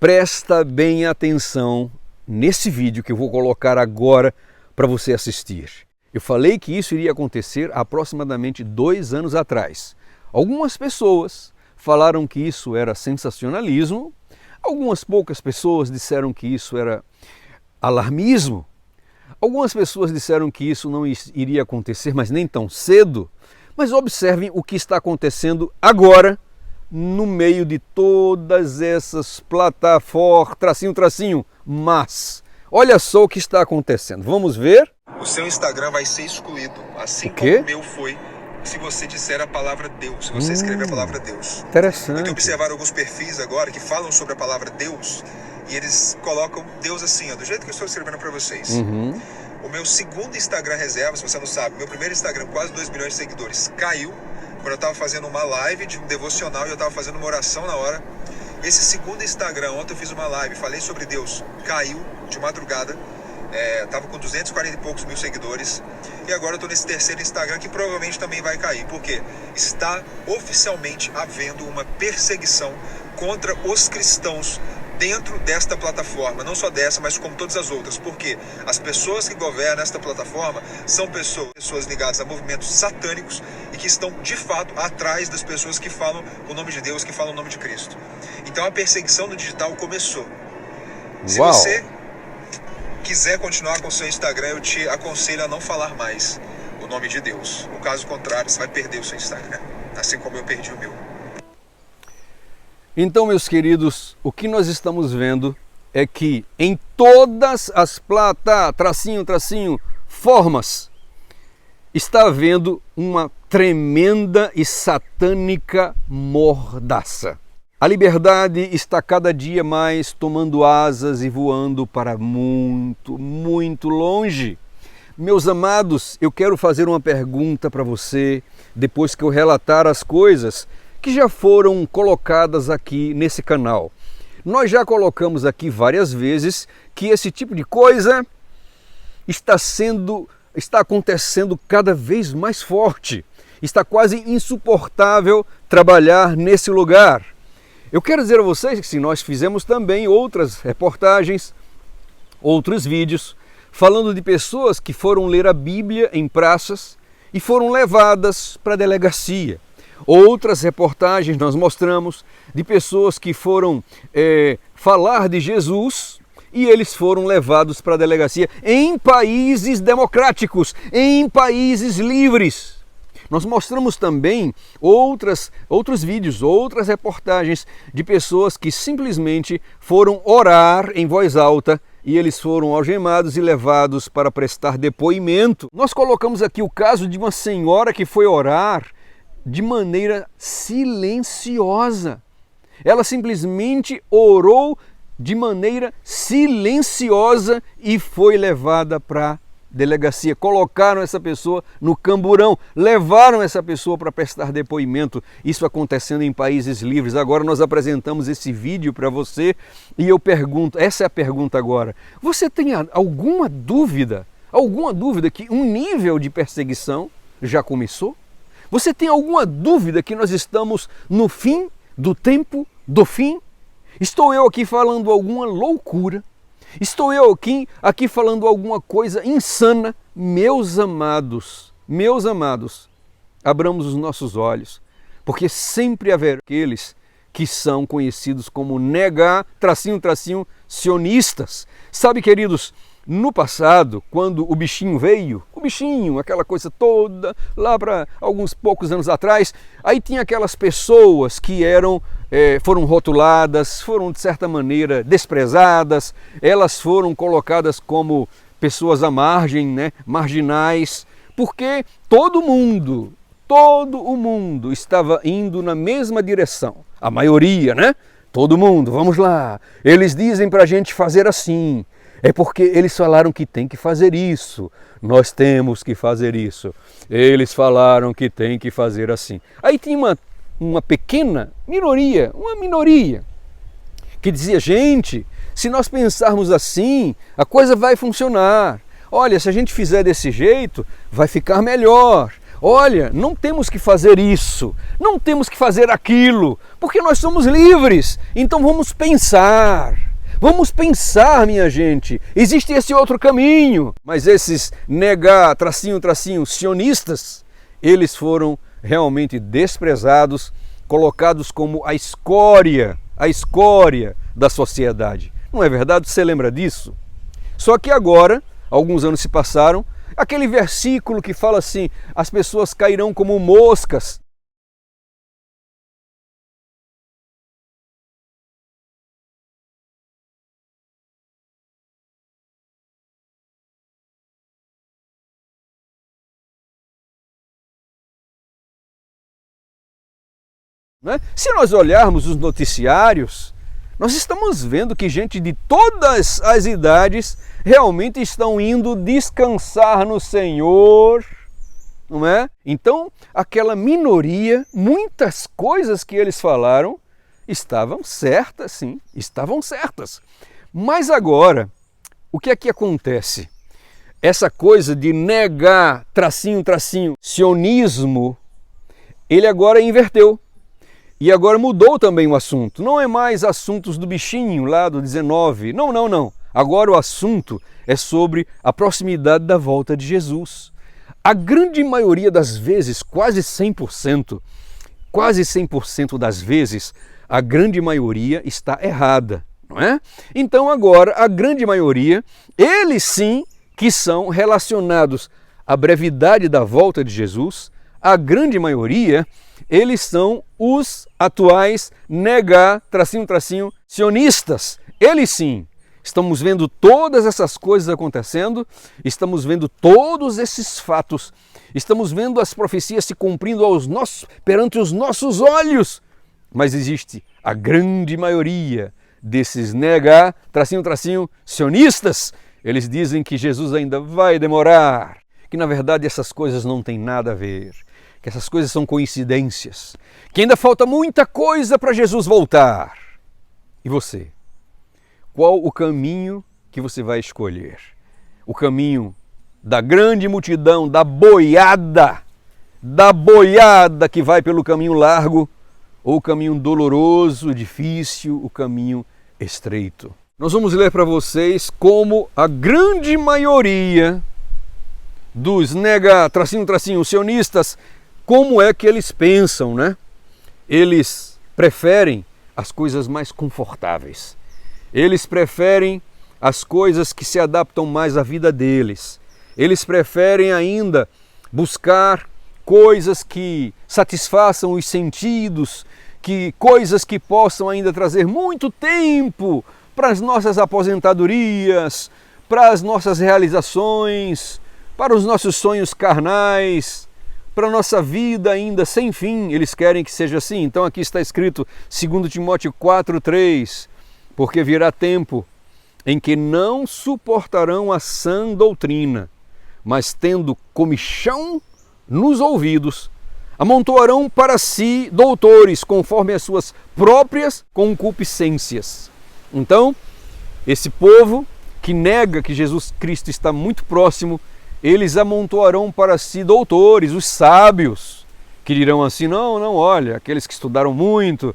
Presta bem atenção nesse vídeo que eu vou colocar agora para você assistir. Eu falei que isso iria acontecer há aproximadamente 2 anos atrás. Algumas pessoas falaram que isso era sensacionalismo, algumas poucas pessoas disseram que isso era alarmismo, algumas pessoas disseram que isso não iria acontecer, mas nem tão cedo. Mas observem o que está acontecendo agora, no meio de todas essas plataformas, mas olha só o que está acontecendo. Vamos ver? O seu Instagram vai ser excluído, assim como o meu foi, se você disser a palavra Deus, se você escrever a palavra Deus. Interessante. Eu tenho observado alguns perfis agora que falam sobre a palavra Deus e eles colocam Deus assim, ó, do jeito que eu estou escrevendo para vocês. O meu segundo Instagram reserva, se você não sabe, meu primeiro Instagram, quase 2 milhões de seguidores, caiu quando eu estava fazendo uma live de um devocional e eu estava fazendo uma oração na hora. Esse segundo Instagram, ontem eu fiz uma live, falei sobre Deus, caiu de madrugada, estava com 240 e poucos mil seguidores, e agora eu estou nesse terceiro Instagram que provavelmente também vai cair, porque está oficialmente havendo uma perseguição contra os cristãos dentro desta plataforma, não só dessa, mas como todas as outras, porque as pessoas que governam esta plataforma são pessoas ligadas a movimentos satânicos e que estão de fato atrás das pessoas que falam o nome de Deus, que falam o nome de Cristo. Então a perseguição no digital começou. Se você quiser continuar com o seu Instagram, eu te aconselho a não falar mais o nome de Deus. No caso contrário, você vai perder o seu Instagram, assim como eu perdi o meu. Então, meus queridos, o que nós estamos vendo é que em todas as formas está havendo uma tremenda e satânica mordaça. A liberdade está cada dia mais tomando asas e voando para muito, muito longe. Meus amados, eu quero fazer uma pergunta para você, depois que eu relatar as coisas que já foram colocadas aqui nesse canal. Nós já colocamos aqui várias vezes que esse tipo de coisa está acontecendo cada vez mais forte. Está quase insuportável trabalhar nesse lugar. Eu quero dizer a vocês que se nós fizemos também outras reportagens, outros vídeos, falando de pessoas que foram ler a Bíblia em praças e foram levadas para a delegacia. Outras reportagens nós mostramos de pessoas que foram falar de Jesus e eles foram levados para a delegacia em países democráticos, em países livres. Nós mostramos também outros vídeos, outras reportagens de pessoas que simplesmente foram orar em voz alta e eles foram algemados e levados para prestar depoimento. Nós colocamos aqui o caso de uma senhora que foi orar de maneira silenciosa. Ela simplesmente orou de maneira silenciosa e foi levada para a delegacia. Colocaram essa pessoa no camburão, levaram essa pessoa para prestar depoimento. Isso acontecendo em países livres. Agora nós apresentamos esse vídeo para você e eu pergunto, essa é a pergunta agora. Você tem alguma dúvida que um nível de perseguição já começou? Você tem alguma dúvida que nós estamos no fim do tempo do fim? Estou eu aqui falando alguma loucura? Estou eu aqui falando alguma coisa insana? Meus amados, abramos os nossos olhos, porque sempre haverá aqueles que são conhecidos como sionistas. Sabe, queridos, no passado, quando o bichinho veio, aquela coisa toda, lá para alguns poucos anos atrás, aí tinha aquelas pessoas que foram rotuladas, foram de certa maneira desprezadas, elas foram colocadas como pessoas à margem, né, marginais, porque todo o mundo estava indo na mesma direção, a maioria, né? Todo mundo, vamos lá, eles dizem para a gente fazer assim, é porque eles falaram que tem que fazer isso, nós temos que fazer isso, eles falaram que tem que fazer assim. Aí tinha uma pequena minoria, que dizia, gente, se nós pensarmos assim, a coisa vai funcionar. Olha, se a gente fizer desse jeito, vai ficar melhor. olha, não temos que fazer isso, não temos que fazer aquilo, porque nós somos livres. Então vamos pensar, minha gente, existe esse outro caminho. Mas esses sionistas, eles foram realmente desprezados, colocados como a escória da sociedade. Não é verdade? Você lembra disso? Só que agora, alguns anos se passaram, aquele versículo que fala assim, as pessoas cairão como moscas. Né? Se nós olharmos os noticiários, nós estamos vendo que gente de todas as idades realmente estão indo descansar no Senhor, não é? Então, aquela minoria, muitas coisas que eles falaram estavam certas, sim, estavam certas. Mas agora, o que é que acontece? Essa coisa de negar, sionismo, ele agora inverteu. E agora mudou também o assunto. Não é mais assuntos do bichinho lá do 19. Não. Agora o assunto é sobre a proximidade da volta de Jesus. A grande maioria das vezes, quase 100% das vezes, a grande maioria está errada, não é? Então agora a grande maioria, eles sim que são relacionados à brevidade da volta de Jesus, a grande maioria, eles são os atuais sionistas. Eles sim. Estamos vendo todas essas coisas acontecendo, estamos vendo todos esses fatos, estamos vendo as profecias se cumprindo perante os nossos olhos. Mas existe a grande maioria desses sionistas. Eles dizem que Jesus ainda vai demorar, que na verdade essas coisas não têm nada a ver, que essas coisas são coincidências, que ainda falta muita coisa para Jesus voltar. E você? Qual o caminho que você vai escolher? O caminho da grande multidão, da boiada que vai pelo caminho largo, ou o caminho doloroso, difícil, o caminho estreito? Nós vamos ler para vocês como a grande maioria dos sionistas, como é que eles pensam, né? Eles preferem as coisas mais confortáveis. Eles preferem as coisas que se adaptam mais à vida deles. Eles preferem ainda buscar coisas que satisfaçam os sentidos, coisas que possam ainda trazer muito tempo para as nossas aposentadorias, para as nossas realizações, para os nossos sonhos carnais, para a nossa vida ainda sem fim. Eles querem que seja assim. Então aqui está escrito 2 Timóteo 4:3, porque virá tempo em que não suportarão a sã doutrina, mas tendo comichão nos ouvidos, amontoarão para si doutores conforme as suas próprias concupiscências. Então, esse povo que nega que Jesus Cristo está muito próximo, eles amontoarão para si doutores, os sábios, que dirão assim, não, olha, aqueles que estudaram muito,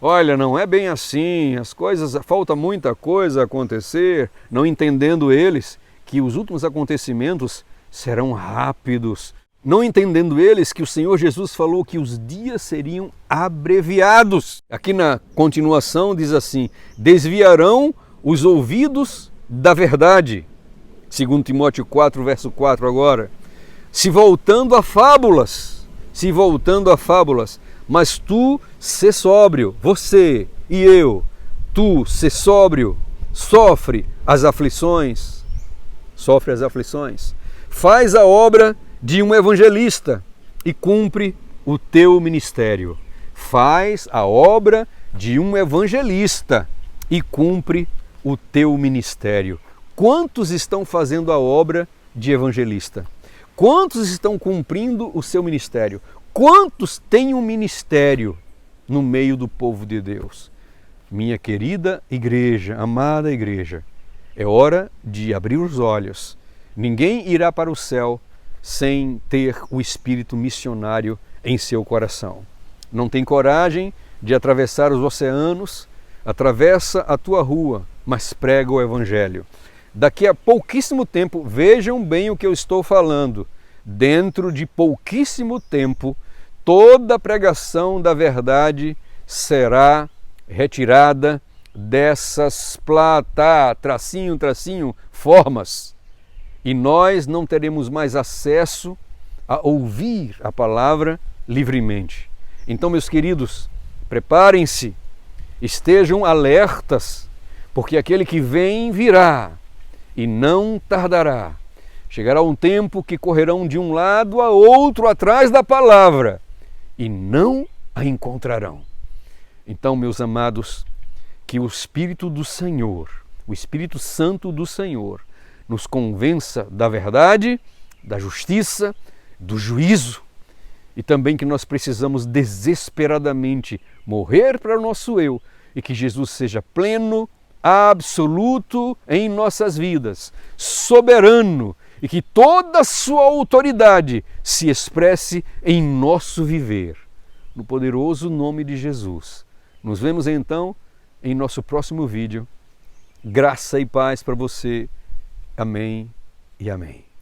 olha, não é bem assim, as coisas, falta muita coisa a acontecer, não entendendo eles que os últimos acontecimentos serão rápidos, não entendendo eles que o Senhor Jesus falou que os dias seriam abreviados. Aqui na continuação diz assim, desviarão os ouvidos da verdade, 2 Timóteo 4, verso 4 agora, se voltando a fábulas, mas tu sê sóbrio, você e eu, tu sê sóbrio, sofre as aflições, faz a obra de um evangelista e cumpre o teu ministério. Faz a obra de um evangelista e cumpre o teu ministério. Quantos estão fazendo a obra de evangelista? Quantos estão cumprindo o seu ministério? Quantos têm um ministério no meio do povo de Deus? Minha querida igreja, amada igreja, é hora de abrir os olhos. Ninguém irá para o céu sem ter o espírito missionário em seu coração. Não tem coragem de atravessar os oceanos, atravessa a tua rua, mas prega o Evangelho. Daqui a pouquíssimo tempo, vejam bem o que eu estou falando, dentro de pouquíssimo tempo, toda a pregação da verdade será retirada dessas formas, e nós não teremos mais acesso a ouvir a palavra livremente. Então, meus queridos, preparem-se, estejam alertas, porque aquele que vem virá e não tardará. Chegará um tempo que correrão de um lado a outro atrás da palavra e não a encontrarão. Então, meus amados, que o Espírito do Senhor, o Espírito Santo do Senhor, nos convença da verdade, da justiça, do juízo, e também que nós precisamos desesperadamente morrer para o nosso eu e que Jesus seja pleno, absoluto em nossas vidas, soberano, e que toda a sua autoridade se expresse em nosso viver. No poderoso nome de Jesus. Nos vemos então em nosso próximo vídeo. Graça e paz para você. Amém e amém.